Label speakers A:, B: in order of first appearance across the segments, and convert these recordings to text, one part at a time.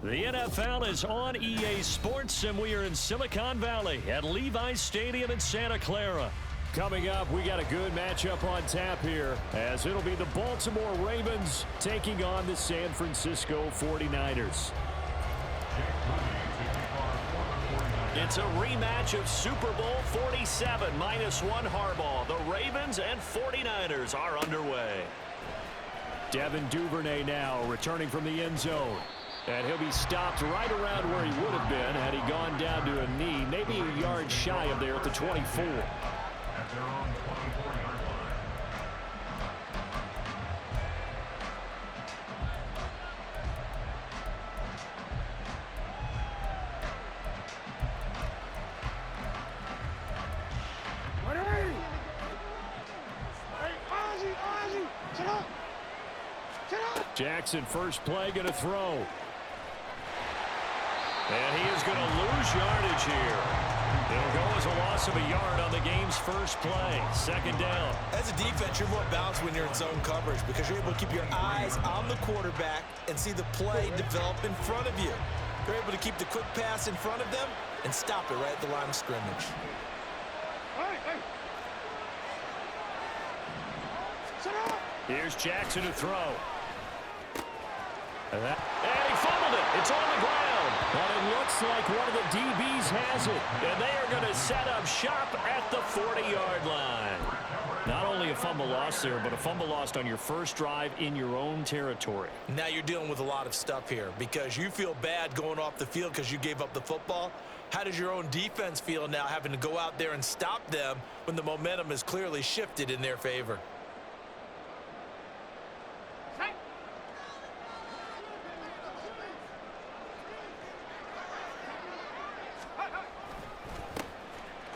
A: The NFL is on EA Sports, and we are in Silicon Valley at Levi's Stadium in Santa Clara. Coming up, we got a good matchup on tap here, as it'll be the Baltimore Ravens taking on the San Francisco 49ers. It's a rematch of Super Bowl 47 -1 Harbaugh. The Ravens and 49ers are underway. Devin Duvernay now returning from the end zone. And he'll be stopped right around where he would have been had he gone down to a knee, maybe a yard shy of there at the 24. Jackson, first play, going to throw. And he is going to lose yardage here. It'll go as a loss of a yard on the game's first play. Second down.
B: As a defense, you're more balanced when you're in zone coverage because you're able to keep your eyes on the quarterback and see the play develop in front of you. You're able to keep the quick pass in front of them and stop it right at the line of scrimmage.
A: Here's Jackson to throw. And he fumbled it. It's on the ground. But it looks like one of the DBs has it. And they are going to set up shop at the 40-yard line. Not only a fumble loss there, but a fumble lost on your first drive in your own territory.
B: Now you're dealing with a lot of stuff here because you feel bad going off the field because you gave up the football. How does your own defense feel now having to go out there and stop them when the momentum is clearly shifted in their favor?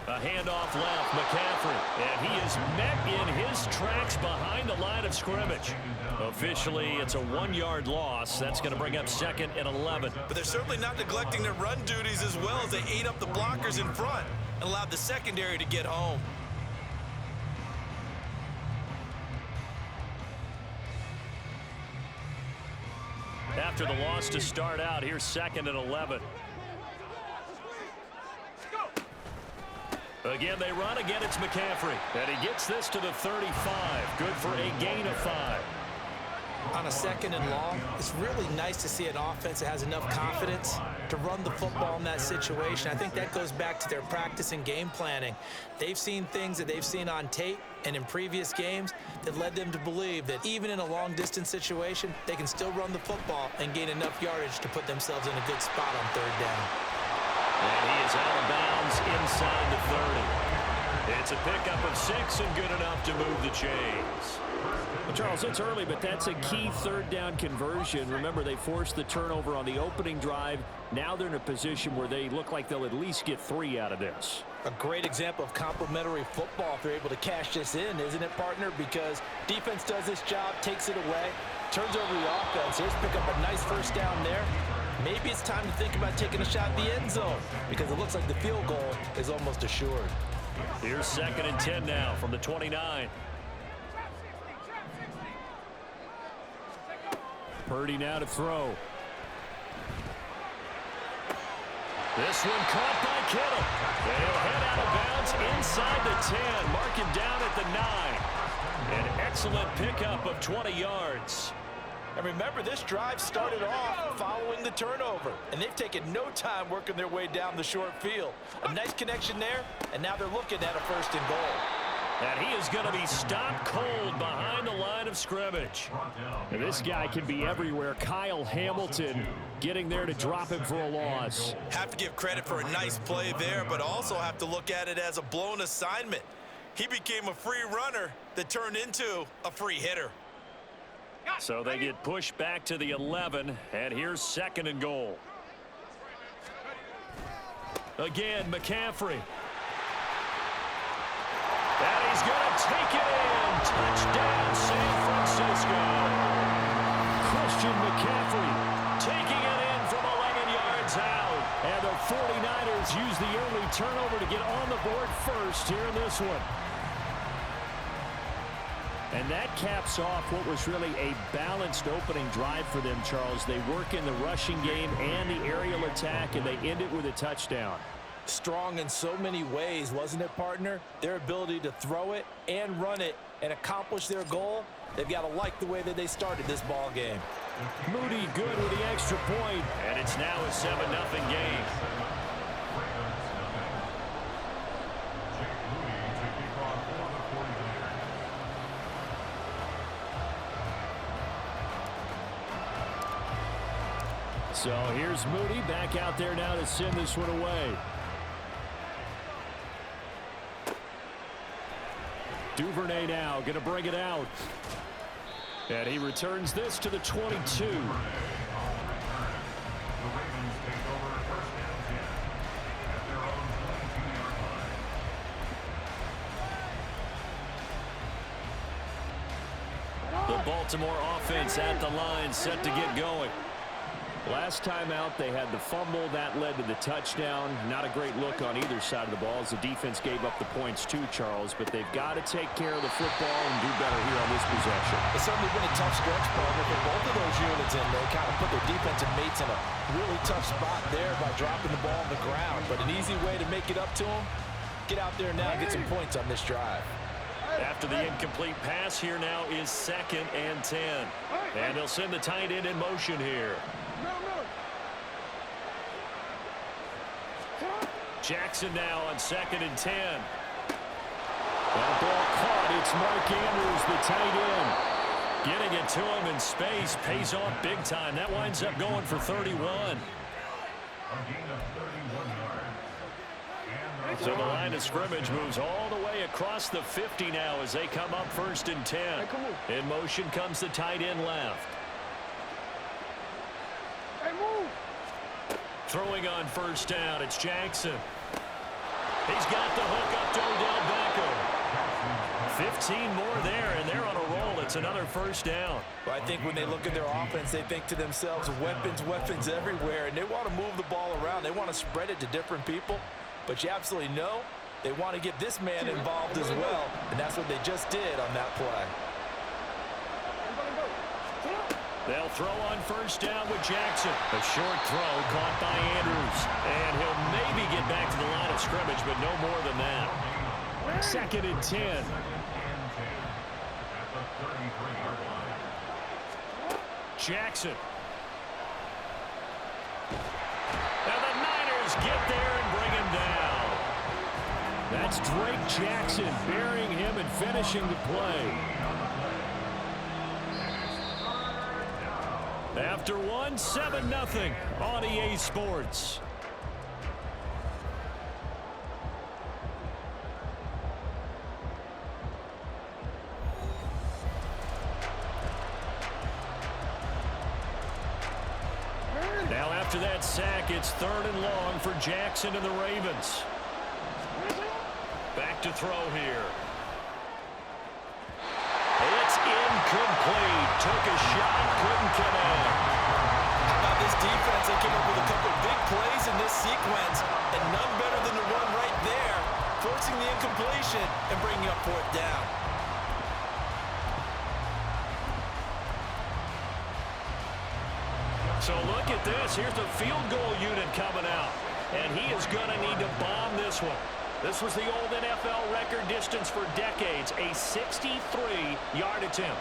B: A handoff left, McCaffrey, and he is met in his tracks behind the line of scrimmage. Officially, it's a 1-yard loss. That's going to bring up 2nd and 11. But they're certainly not neglecting their run duties as well as they ate up the blockers in front and allowed the secondary to get home.
A: After the loss to start out, here's 2nd and 11. Again, they run. Again, it's McCaffrey. And he gets this to the 35. Good for a gain of 5.
B: On a 2nd and long, it's really nice to see an offense that has enough confidence to run the football in that situation. I think that goes back to their practice and game planning. They've seen things that they've seen on tape and in previous games that led them to believe that even in a long-distance situation, they can still run the football and gain enough yardage to put themselves in a good spot on 3rd down.
A: And he is out of bounds inside the 30. It's a pickup of 6 and good enough to move the chains. Well, Charles, it's early, but that's a key 3rd down conversion. Remember, they forced the turnover on the opening drive. Now they're in a position where they look like they'll at least get 3 out of this.
B: A great example of complementary football if they're able to cash this in, isn't it, partner? Because defense does this job, takes it away, turns over the offense. Here's pick up a nice 1st down there. Maybe it's time to think about taking a shot in the end zone because it looks like the field goal is almost assured.
A: Here's 2nd and 10 now from the 29. Purdy now to throw. This one caught by Kittle. And he'll head out of bounds inside the 10. Mark him down at the 9. An excellent pickup of 20 yards.
B: And remember, this drive started off following the turnover, and they've taken no time working their way down the short field. A nice connection there, and now they're looking at a 1st and goal.
A: And he is going to be stopped cold behind the line of scrimmage. And this guy can be everywhere. Kyle Hamilton getting there to drop him for a loss.
B: Have to give credit for a nice play there, but also have to look at it as a blown assignment. He became a free runner that turned into a free hitter.
A: So they get pushed back to the 11, and here's 2nd and goal. Again, McCaffrey. And he's going to take it in. Touchdown, San Francisco. Christian McCaffrey taking it in from 11 yards out. And the 49ers use the early turnover to get on the board first here in this one. And that caps off what was really a balanced opening drive for them, Charles. They work in the rushing game and the aerial attack, and they end it with a touchdown.
B: Strong in so many ways, wasn't it, partner? Their ability to throw it and run it and accomplish their goal, they've got to like the way that they started this ball game.
A: Moody good with the extra point, and it's now a 7-0 game. So here's Moody back out there now to send this one away. Duvernay now going to bring it out. And he returns this to the 22. The Baltimore offense at the line, set to get going. Last time out, they had the fumble. That led to the touchdown. Not a great look on either side of the ball as the defense gave up the points too, Charles. But they've got to take care of the football and do better here on this possession.
B: It's certainly been a tough stretch, partner, for both of those units, and they kind of put their defensive mates in a really tough spot there by dropping the ball on the ground. But an easy way to make it up to them, get out there now and get some points on this drive.
A: After the incomplete pass, here now is 2nd and 10. And they'll send the tight end in motion here. Jackson now on 2nd and 10. That ball caught. It's Mark Andrews, the tight end. Getting it to him in space pays off big time. That winds up going for 31. So the line of scrimmage moves all the way across the 50 now as they come up 1st and 10. In motion comes the tight end left. Throwing on 1st down, it's Jackson. He's got the hook up to Odell Beckham. 15 more there, and they're on a roll. It's another 1st down.
B: Well, I think when they look at their offense, they think to themselves, weapons, weapons everywhere, and they want to move the ball around. They want to spread it to different people, but you absolutely know they want to get this man involved as well, and that's what they just did on that play.
A: They'll throw on 1st down with Jackson. A short throw caught by Andrews. And he'll maybe get back to the line of scrimmage, but no more than that. 2nd and 10. Jackson. And the Niners get there and bring him down. That's Drake Jackson burying him and finishing the play. After 7-0 on EA Sports. Now after that sack, it's 3rd and long for Jackson and the Ravens. Back to throw here. It's incomplete. Took a shot, couldn't connect.
B: How about this defense? They came up with a couple big plays in this sequence, and none better than the run right there, forcing the incompletion and bringing up 4th down.
A: So look at this. Here's the field goal unit coming out, and he is going to need to bomb this one. This was the old NFL record distance for decades, a 63-yard attempt.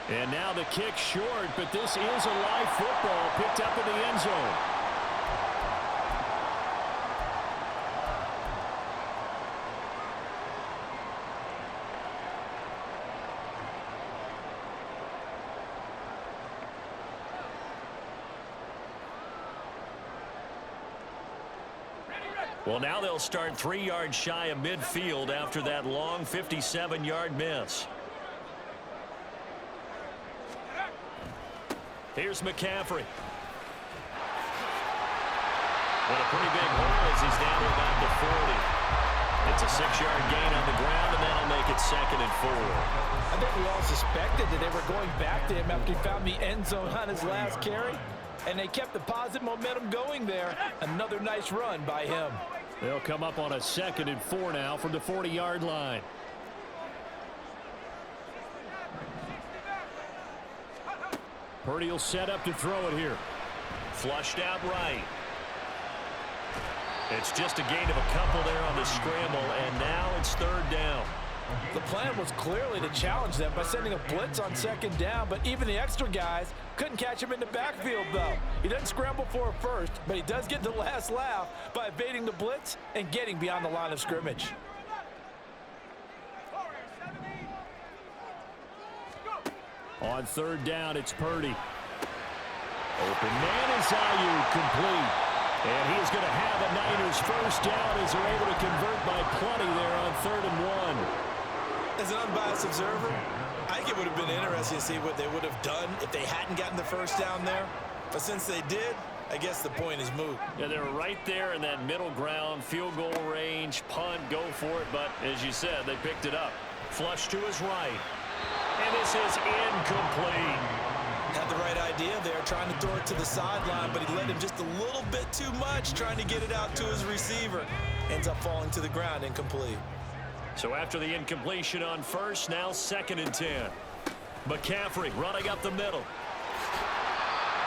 A: And now the kick short, but this is a live football picked up in the end zone. Well, now they'll start 3 yards shy of midfield after that long 57-yard miss. Here's McCaffrey. What a pretty big hole as he's down to about the 40. It's a 6-yard gain on the ground, and that'll make it 2nd and 4.
B: I think we all suspected that they were going back to him after he found the end zone on his last carry. And they kept the positive momentum going there. Another nice run by him.
A: They'll come up on a 2nd and 4 now from the 40-yard line. Purdy will set up to throw it here. Flushed out right. It's just a gain of a couple there on the scramble, and now it's 3rd down.
B: The plan was clearly to challenge them by sending a blitz on 2nd down, but even the extra guys couldn't catch him in the backfield, though. He doesn't scramble for a first, but he does get the last laugh by evading the blitz and getting beyond the line of scrimmage.
A: On 3rd down, it's Purdy. Open man is Ayuk, complete. And he is going to have a Niners first down as they're able to convert by plenty there on 3rd and 1.
B: As an unbiased observer, I think it would have been interesting to see what they would have done if they hadn't gotten the first down there. But since they did, I guess the point is moot.
A: Yeah, they were right there in that middle ground, field goal range, punt, go for it. But as you said, they picked it up. Flush to his right. And this is incomplete.
B: Had the right idea there, trying to throw it to the sideline, but he let him just a little bit too much, trying to get it out to his receiver. Ends up falling to the ground, incomplete.
A: So after the incompletion on first, now 2nd and 10. McCaffrey running up the middle.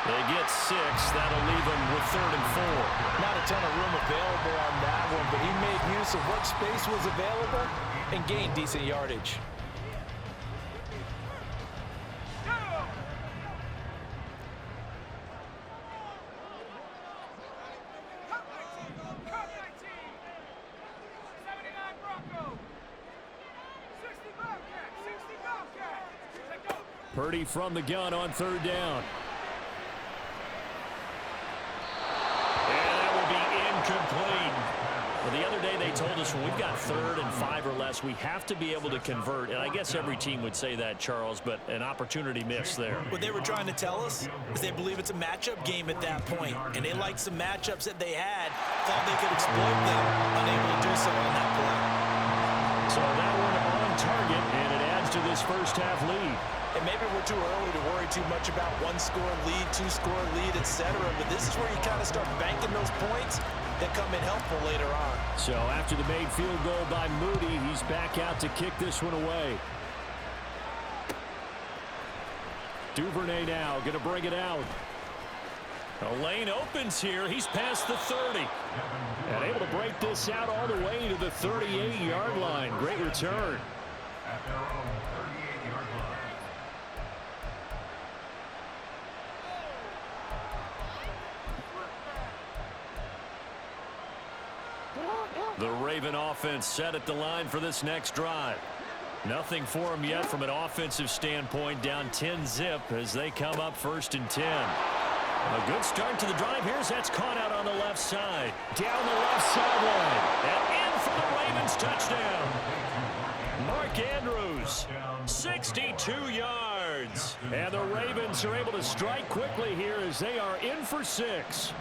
A: They get 6. That'll leave them with 3rd and 4.
B: Not a ton of room available on that one, but he made use of what space was available and gained decent yardage.
A: Purdy from the gun on 3rd down. And that will be incomplete. Well, the other day they told us when we've got 3rd and 5 or less, we have to be able to convert. And I guess every team would say that, Charles, but an opportunity missed there.
B: What they were trying to tell us is they believe it's a matchup game at that point, and they liked some matchups that they had, thought they could exploit them, unable to do so on that play.
A: So that one on target, and it adds to this first half lead.
B: And maybe we're too early to worry too much about 1-score lead, 2-score lead, etc. But this is where you kind of start banking those points that come in helpful later on.
A: So after the made field goal by Moody, he's back out to kick this one away. Duvernay now going to bring it out. A lane opens here. He's past the 30. And able to break this out all the way to the 38-yard line. Great return. The Raven offense set at the line for this next drive. Nothing for them yet from an offensive standpoint. Down 10-zip as they come up 1st and 10. A good start to the drive. Here's that's caught out on the left side. Down the left sideline. And in for the Ravens touchdown. Mark Andrews, 62 yards. And the Ravens are able to strike quickly here as they are in for 6.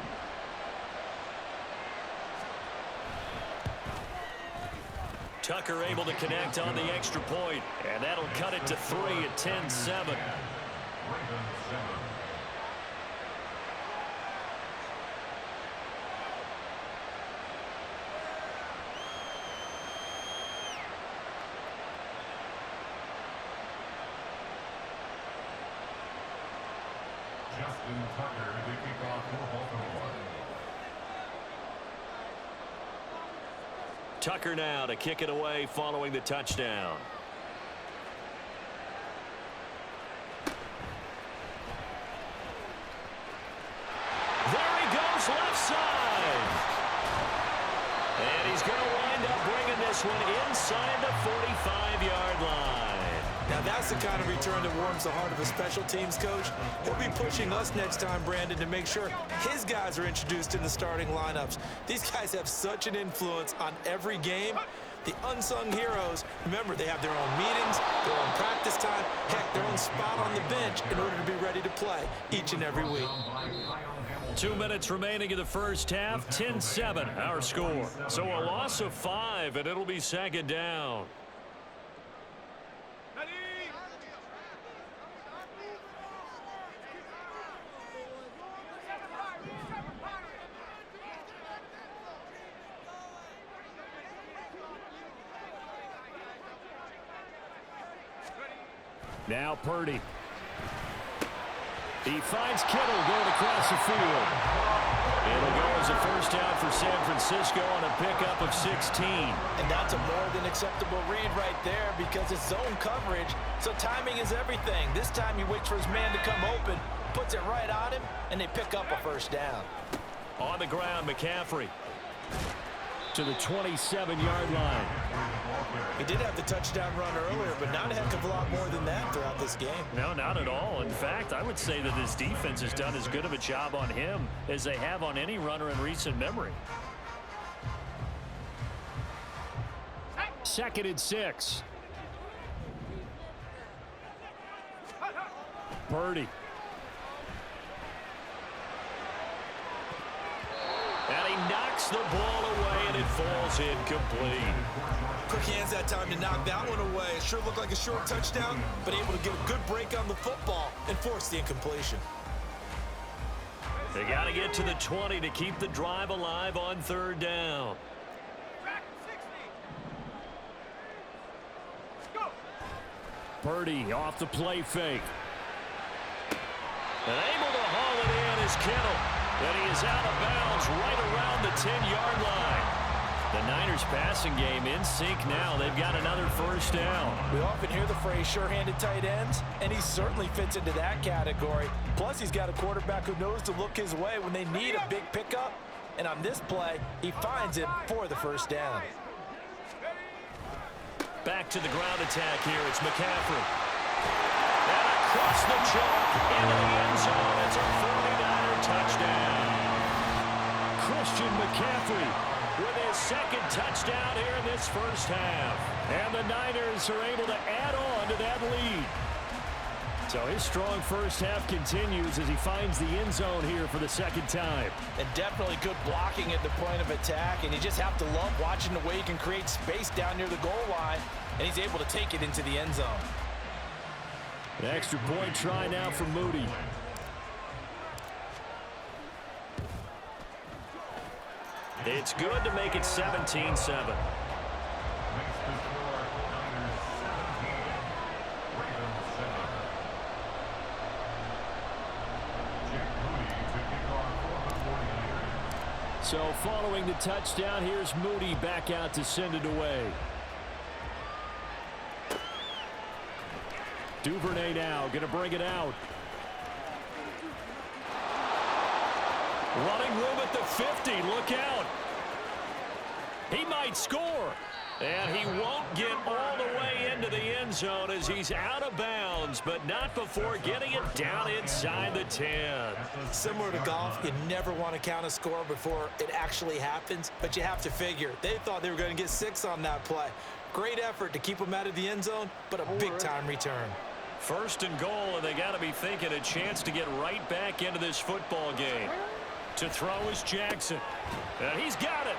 A: Tucker able to connect on the extra point, and that'll cut it to 3 at 10-7.
C: Justin Tucker to kick off for Baltimore.
A: Tucker now to kick it away following the touchdown. There he goes, left side. And he's going to wind up bringing this one inside the 45-yard line.
B: Now that's the kind of return that warms the heart of a special teams coach. He'll be pushing us next time, Brandon, to make sure his guys are introduced in the starting lineups. These guys have such an influence on every game. The unsung heroes, remember, they have their own meetings, their own practice time, heck, their own spot on the bench in order to be ready to play each and every week.
A: 2 minutes remaining in the first half, 10-7 our score. So a loss of 5, and it'll be 2nd down. Now Purdy. He finds Kittle going across the field. It'll go as a first down for San Francisco on a pickup of 16.
B: And that's a more than acceptable read right there because it's zone coverage, so timing is everything. This time he waits for his man to come open, puts it right on him, and they pick up a first down.
A: On the ground, McCaffrey to the 27-yard line.
B: He did have the touchdown run earlier, but not a heck of a lot more than that throughout this game.
A: No, not at all. In fact, I would say that his defense has done as good of a job on him as they have on any runner in recent memory. 2nd and 6. Purdy. And he knocks the ball away, and it falls incomplete.
B: Quick hands that time to knock that one away. It sure looked like a short touchdown, but able to get a good break on the football and force the incompletion.
A: They got to get to the 20 to keep the drive alive on 3rd down. Purdy off the play fake. And able to haul it in is Kittle. And he is out of bounds right around the 10-yard line. The Niners passing game in sync now. They've got another first down.
B: We often hear the phrase sure-handed tight ends, and he certainly fits into that category. Plus, he's got a quarterback who knows to look his way when they need a big pickup. And on this play, he finds him for the first down.
A: Back to the ground attack here. It's McCaffrey. And across the chalk into the end zone. It's a 49er touchdown. Christian McCaffrey with his 2nd touchdown here in this first half. And the Niners are able to add on to that lead. So his strong first half continues as he finds the end zone here for the 2nd time.
B: And definitely good blocking at the point of attack, and you just have to love watching the way he can create space down near the goal line, and he's able to take it into the end zone.
A: An extra point try now for Moody. It's good to make it 17-7. So following the touchdown, here's Moody back out to send it away. Duvernay now going to bring it out. Running room at the 50. Look out. He might score. And he won't get all the way into the end zone as he's out of bounds, but not before getting it down inside the 10.
B: Similar to golf, you never want to count a score before it actually happens, but you have to figure. They thought they were going to get 6 on that play. Great effort to keep them out of the end zone, but a big-time return.
A: 1st and goal, and they got to be thinking a chance to get right back into this football game. To throw is Jackson. And he's got it.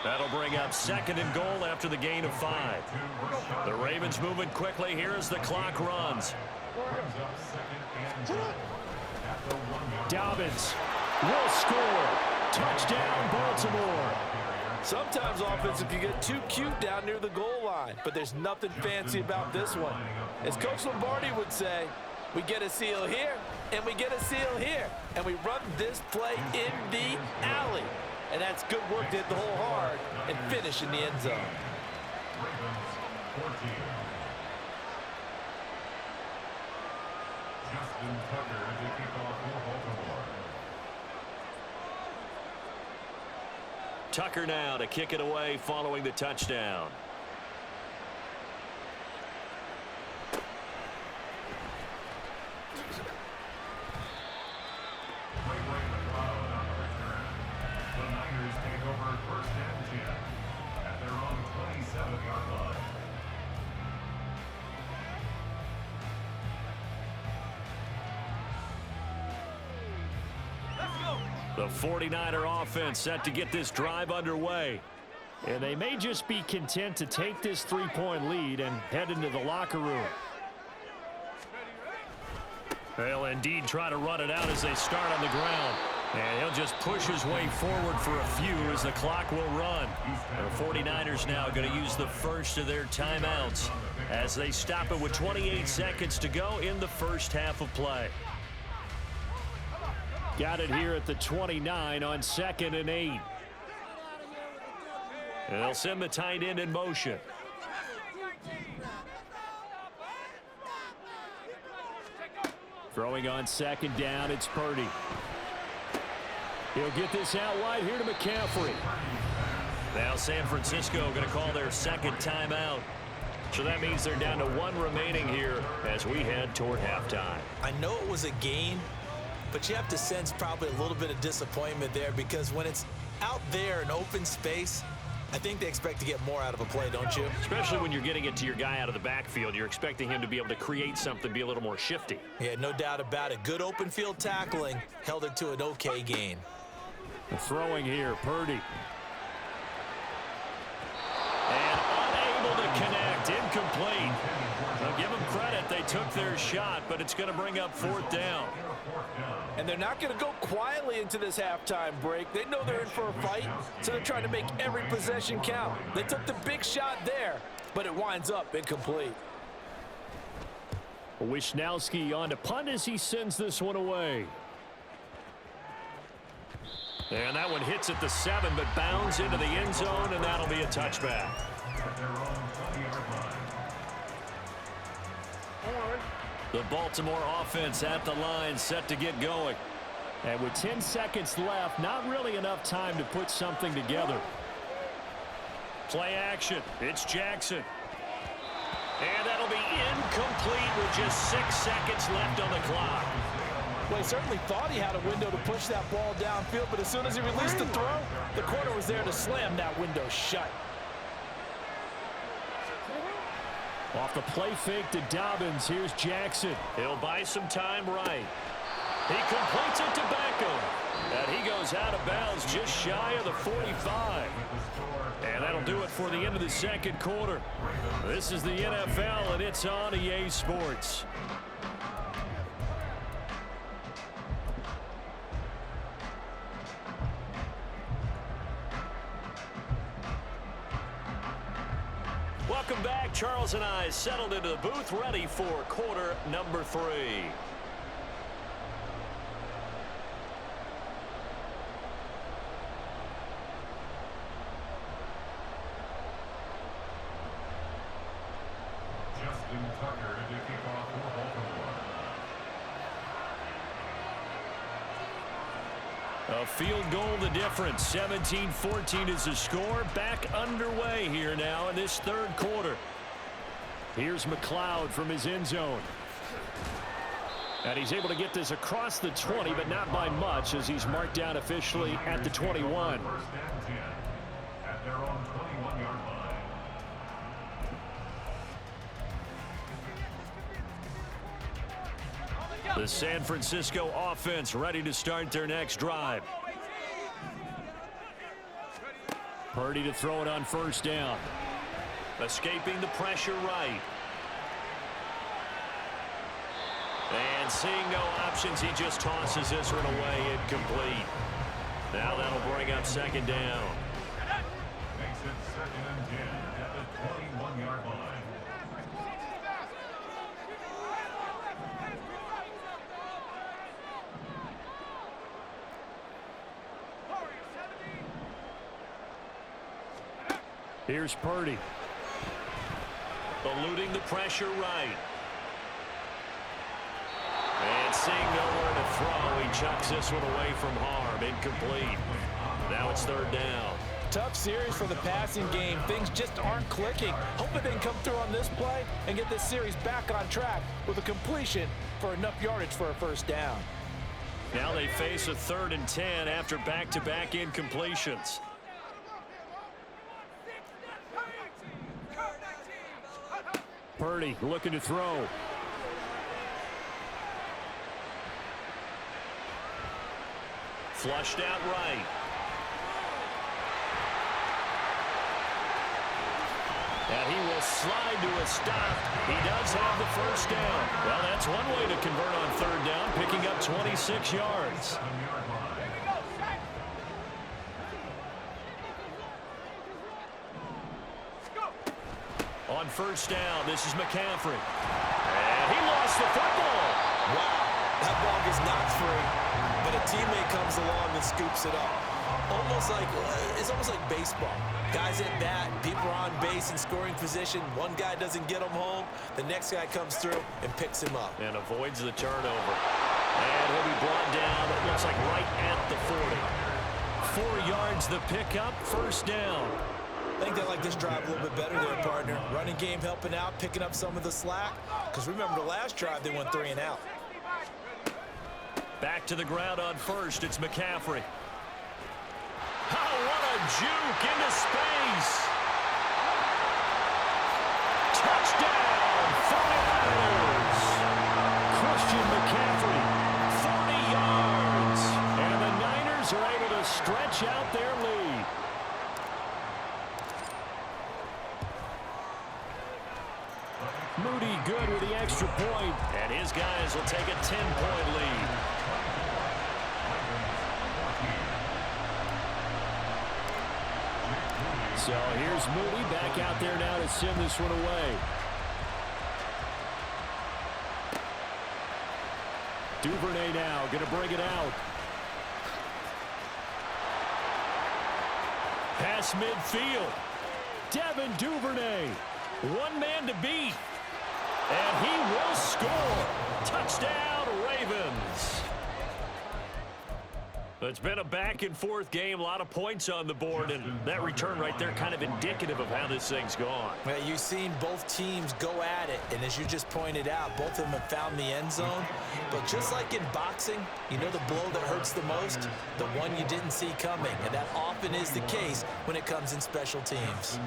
A: That'll bring up 2nd and goal after the gain of 5. The Ravens moving quickly here as the clock runs. Dobbins will score. Touchdown, Baltimore.
B: Sometimes offensive can get too cute down near the goal line, but there's nothing fancy about this one. As Coach Lombardi would say, we get a seal here, and we get a seal here, and we run this play in the alley. And that's good work to hit the hole hard and finish in the end zone.
C: Justin Tucker to kick off for Baltimore.
A: Tucker now to kick it away following the touchdown. The 49er offense set to get this drive underway. And they may just be content to take this 3-point lead and head into the locker room. They'll indeed try to run it out as they start on the ground. And he'll just push his way forward for a few as the clock will run. The 49ers now going to use the first of their timeouts as they stop it with 28 seconds to go in the first half of play. Got it here at the 29 on 2nd and 8. And they'll send the tight end in motion. Throwing on 2nd down, it's Purdy. He'll get this out wide here to McCaffrey. Now San Francisco going to call their second timeout. So that means they're down to 1 remaining here as we head toward halftime.
B: I know it was a gain, but you have to sense probably a little bit of disappointment there because when it's out there in open space, I think they expect to get more out of a play, don't you?
A: Especially when you're getting it to your guy out of the backfield. You're expecting him to be able to create something, be a little more shifty.
B: Yeah, no doubt about it. Good open field tackling held it to an okay gain.
A: Throwing here, Purdy. And unable to connect, incomplete. Now give them credit, they took their shot, but it's going to bring up 4th down.
D: And they're not going to go quietly into this halftime break. They know they're in for a fight, so they're trying to make every possession count. They took the big shot there, but it winds up incomplete.
A: Wisnowski on to punt as he sends this one away. And that one hits at the 7, but bounds into the end zone, and that'll be a touchback. The Baltimore offense at the line, set to get going. And with 10 seconds left, not really enough time to put something together. Play action. It's Jackson. And that'll be incomplete with just 6 seconds left on the clock.
D: Well, he certainly thought he had a window to push that ball downfield, but as soon as he released the throw, the corner was there to slam that window shut.
A: Off the play fake to Dobbins, here's Jackson. He'll buy some time right. He completes it to Beckham. And he goes out of bounds just shy of the 45. And that'll do it for the end of the second quarter. This is the NFL, and it's on EA Sports. Welcome back. Charles and I settled into the booth, ready for quarter number 3.
C: Justin Tucker to kick off for Baltimore.
A: A field goal the difference. 17-14 is the score. Back underway here now in this third quarter. Here's McLeod from his end zone. And he's able to get this across the 20, but not by much as he's marked down officially at the 21.
C: First and 10 at their own 21-yard line.
A: The San Francisco offense ready to start their next drive. Purdy to throw it on first down. Escaping the pressure right. And seeing no options, he just tosses this one away, incomplete. Now that'll bring up second down.
C: Makes it 2nd and 10 at the 21-yard line.
A: Here's Purdy. Eluding the pressure right. And seeing nowhere to throw, he chucks this one away from harm. Incomplete. Now it's third down.
D: Tough series for the passing game. Things just aren't clicking. Hoping they can come through on this play and get this series back on track with a completion for enough yardage for a first down.
A: Now they face a 3rd and 10 after back-to-back incompletions. Purdy looking to throw. Flushed out right. And he will slide to a stop. He does have the first down. Well, that's one way to convert on third down, picking up 26 yards. On first down, this is McCaffrey. And he lost the football.
B: Wow, that ball gets knocked free, but a teammate comes along and scoops it up. It's almost like baseball. Guys at bat, people are on base in scoring position. One guy doesn't get him home. The next guy comes through and picks him up.
A: And avoids the turnover. And he'll be brought down, it looks like right at the 40. 4 yards the pickup, first down.
B: I think they like this drive a little bit better there, partner. Running game helping out, picking up some of the slack. Because remember the last drive, they went 3 and out.
A: Back to the ground on first, it's McCaffrey. Oh, what a juke into space. Touchdown, 49ers. Christian McCaffrey, 40 yards. And the Niners are able to stretch out their lead. Moody good with the extra point. And his guys will take a 10-point lead. So here's Moody back out there now to send this one away. Duvernay now going to bring it out. Pass midfield. Devin Duvernay. One man to beat. And he will score. Touchdown, Ravens. It's been a back-and-forth game, a lot of points on the board, and that return right there kind of indicative of how this thing's gone.
B: Well, you've seen both teams go at it, and as you just pointed out, both of them have found the end zone. But just like in boxing, you know the blow that hurts the most? The one you didn't see coming, and that often is the case when it comes in special teams.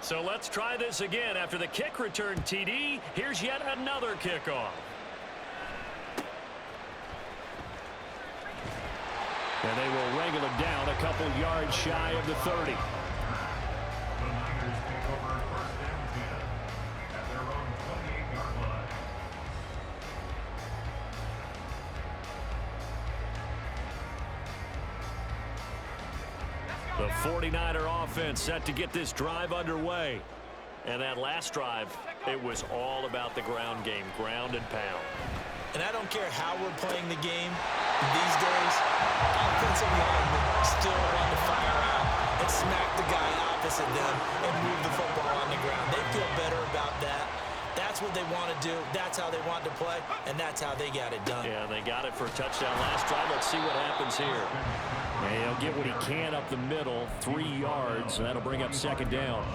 A: So let's try this again. After the kick return TD, here's yet another kickoff. And they will wrangle it down a couple yards shy of the 30.
C: The Niners take over first and 10 at their own 28-yard line.
A: The 49er offense set to get this drive underway. And that last drive, it was all about the ground game, ground and pound.
B: And I don't care how we're playing the game these days, offensive linemen still want to fire out and smack the guy opposite them and move the football on the ground. They feel better about that. That's what they want to do. That's how they want to play, and that's how they got it done.
A: Yeah, they got it for a touchdown last drive. Let's see what happens here. And he'll get what he can up the middle, 3 yards, and that'll bring up second down.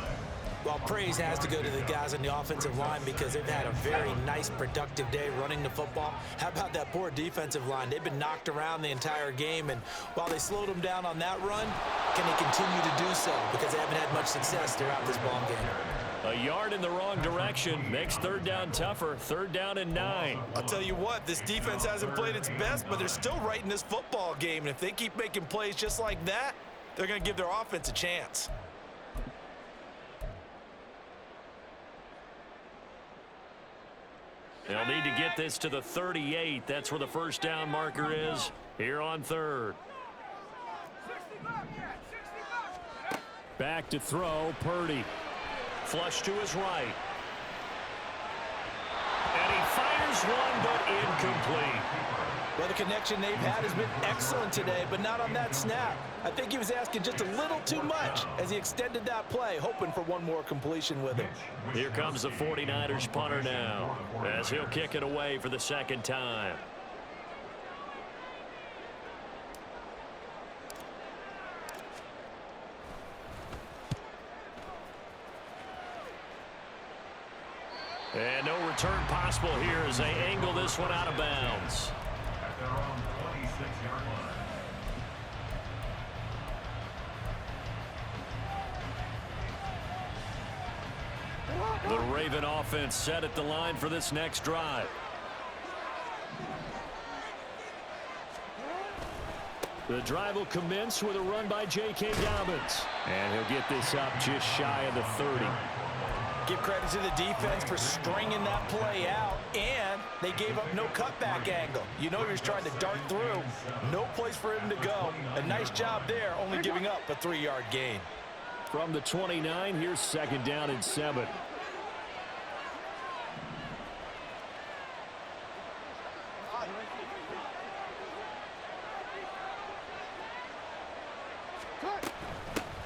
B: Well, praise has to go to the guys on the offensive line because they've had a very nice, productive day running the football. How about that poor defensive line? They've been knocked around the entire game, and while they slowed them down on that run, can they continue to do so? Because they haven't had much success throughout this ball game.
A: A yard in the wrong direction makes third down tougher. Third down and 9.
B: I'll tell you what, this defense hasn't played its best, but they're still right in this football game. And if they keep making plays just like that, they're going to give their offense a chance.
A: They'll need to get this to the 38. That's where the first down marker is here on third. Back to throw, Purdy. Flush to his right. And he fires one, but incomplete.
B: Well, the connection they've had has been excellent today, but not on that snap. I think he was asking just a little too much as he extended that play, hoping for one more completion with him.
A: Here comes the 49ers punter now, as he'll kick it away for the second time. And no return possible here as they angle this one out of bounds.
C: At their own 26-yard line.
A: The Raven offense set at the line for this next drive. The drive will commence with a run by J.K. Dobbins. And he'll get this up just shy of the 30.
B: Give credit to the defense for stringing that play out, and time, they gave up no cutback angle. You know he was trying to dart through. No place for him to go. A nice job there, only giving up a 3-yard gain.
A: From the 29, here's 2nd down and 7.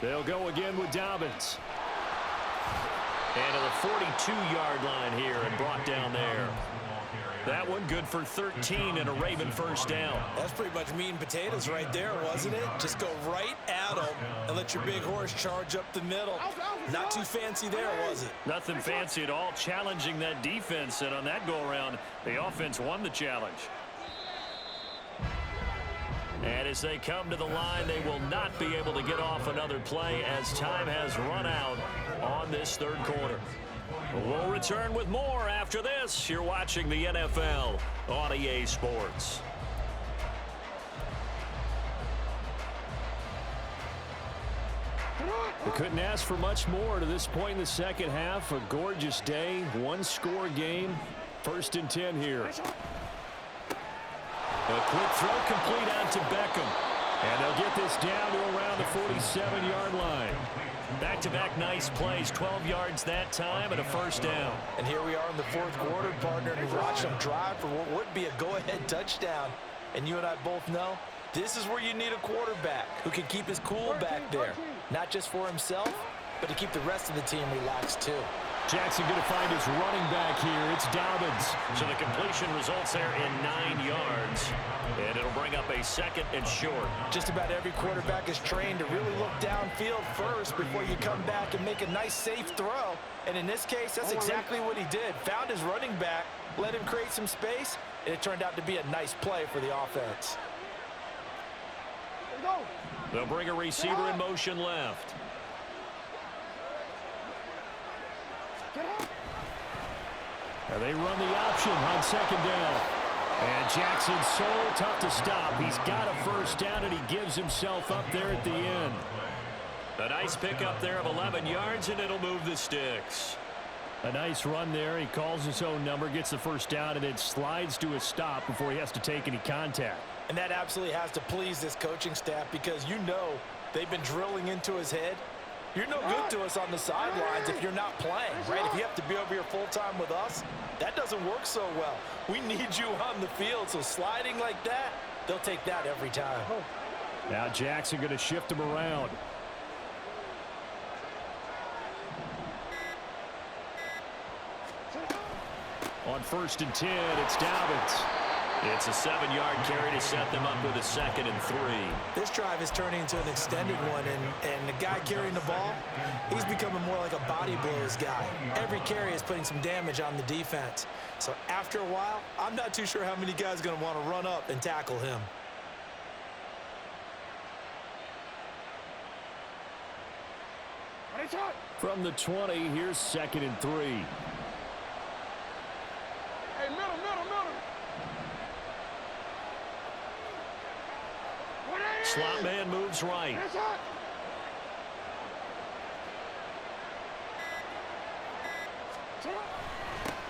A: They'll go again with Dobbins. And to the 42-yard line here and brought down there. That one good for 13 and a Raven first down.
B: That's pretty much meat and potatoes right there, wasn't it? Just go right at them and let your big horse charge up the middle. Not too fancy there, was it?
A: Nothing fancy at all, challenging that defense. And on that go-around, the offense won the challenge. And as they come to the line, they will not be able to get off another play as time has run out on this 3rd quarter. We'll return with more after this. You're watching the NFL on EA Sports. We couldn't ask for much more to this point in the second half. A gorgeous day, one-score game. 1st and 10 here. A quick throw complete out to Beckham. And they'll get this down to around the 47-yard line. Back-to-back nice plays, 12 yards that time and a first down.
B: And here we are in the 4th quarter, partner, and watch them drive for what would be a go-ahead touchdown. And you and I both know this is where you need a quarterback who can keep his cool back there. Not just for himself, but to keep the rest of the team relaxed too.
A: Jackson going to find his running back here. It's Dobbins. So the completion results there in 9 yards. And it'll bring up a 2nd and short.
B: Just about every quarterback is trained to really look downfield first before you come back and make a nice, safe throw. And in this case, that's exactly what he did. Found his running back, let him create some space, and it turned out to be a nice play for the offense.
A: They'll bring a receiver in motion left. And they run the option on 2nd down. And Jackson's so tough to stop. He's got a first down, and he gives himself up there at the end. A nice pickup there of 11 yards, and it'll move the sticks. A nice run there. He calls his own number, gets the first down, and then slides to a stop before he has to take any contact.
B: And that absolutely has to please this coaching staff because you know they've been drilling into his head. You're no good to us on the sidelines if you're not playing, right? If you have to be over here full-time with us, that doesn't work so well. We need you on the field, so sliding like that, they'll take that every time.
A: Now Jackson going to shift him around. On 1st and 10, it's Dobbins. It's a 7-yard carry to set them up with a 2nd and 3.
B: This drive is turning into an extended one, and the guy carrying the ball, he's becoming more like a body blows guy. Every carry is putting some damage on the defense. So after a while, I'm not too sure how many guys are going to want to run up and tackle him.
A: From the 20, here's 2nd and 3.
E: Hey, middle.
A: Slot man moves right.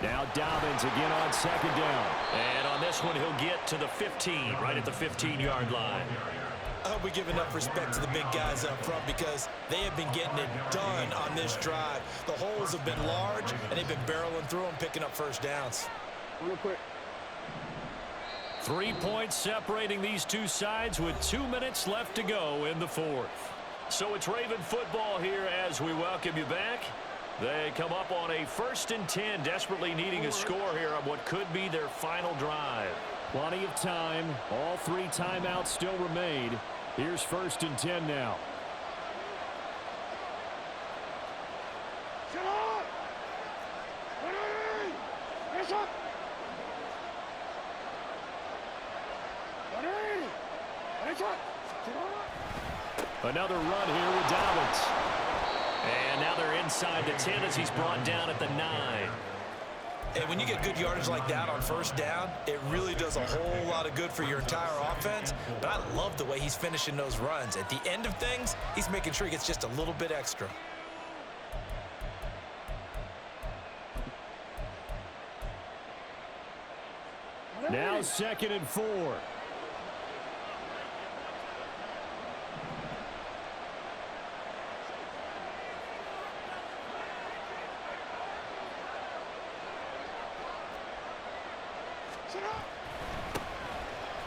A: Now Dobbins again on 2nd down. And on this one, he'll get to the 15, right at the 15-yard line.
B: I hope we give enough respect to the big guys up front because they have been getting it done on this drive. The holes have been large, and they've been barreling through them, picking up first downs.
E: Real quick.
A: 3 points separating these two sides with 2 minutes left to go in the 4th. So it's Raven football here as we welcome you back. They come up on a 1st and 10, desperately needing a score here on what could be their final drive. Plenty of time. All 3 timeouts still remain. Here's 1st and 10 now.
E: Shut up! Ready! Yes, up! Ready! Yes, up!
A: Another run here with Dobbins. And now they're inside the 10 as he's brought down at the 9.
B: And when you get good yardage like that on first down, it really does a whole lot of good for your entire offense. But I love the way he's finishing those runs. At the end of things, he's making sure he gets just a little bit extra.
A: 2nd and 4.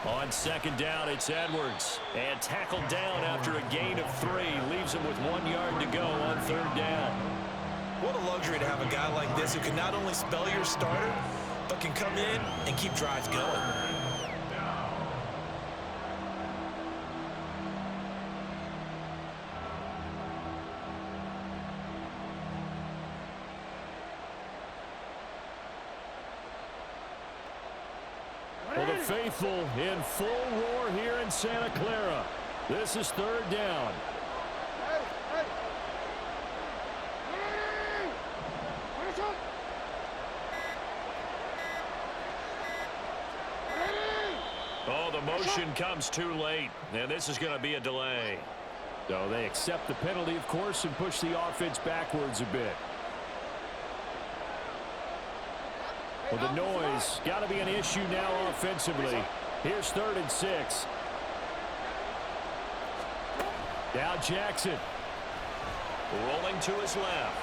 A: On 2nd down, it's Edwards. And tackled down after a gain of 3. Leaves him with 1 yard to go on 3rd down.
B: What a luxury to have a guy like this who can not only spell your starter, but can come in and keep drives going.
A: Well, the faithful in full roar here in Santa Clara. This is 3rd down. Oh, the motion comes too late, and this is going to be a delay. So they accept the penalty, of course, and push the offense backwards a bit. Well, the noise got to be an issue now offensively. Here's 3rd and 6. Now Jackson. Rolling to his left.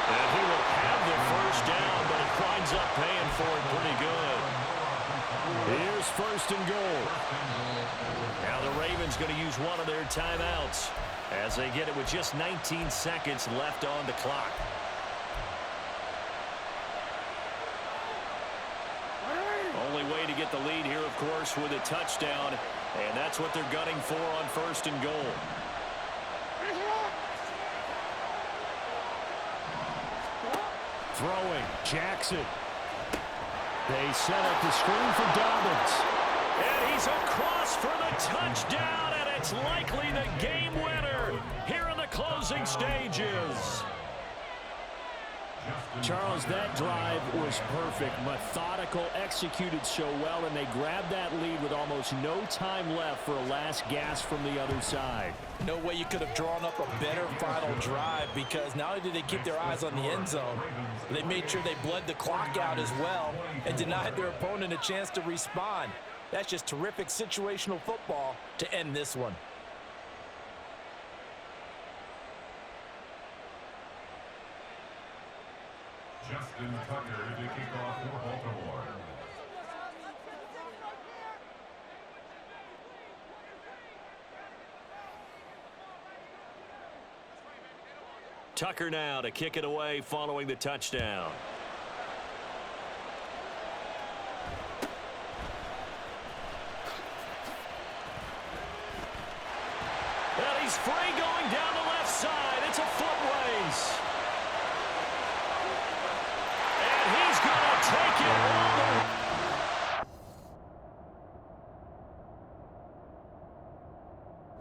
A: And he will have the 1st down, but it winds up paying for it pretty good. Here's 1st and goal. Now the Ravens going to use one of their timeouts as they get it with just 19 seconds left on the clock. Only way to get the lead here, of course, with a touchdown, and that's what they're gunning for on 1st and goal. Throwing, Jackson. They set up the screen for Dobbins. And he's across for the touchdown, and it's likely the game winner here in the closing stages. Charles, that drive was perfect, methodical, executed so well, and they grabbed that lead with almost no time left for a last gasp from the other side.
B: No way you could have drawn up a better final drive, because not only did they keep their eyes on the end zone, they made sure they bled the clock out as well and denied their opponent a chance to respond. That's just terrific situational football to end this one.
C: Justin Tucker to kick off for Baltimore.
A: Tucker now to kick it away following the touchdown. And he's free going down the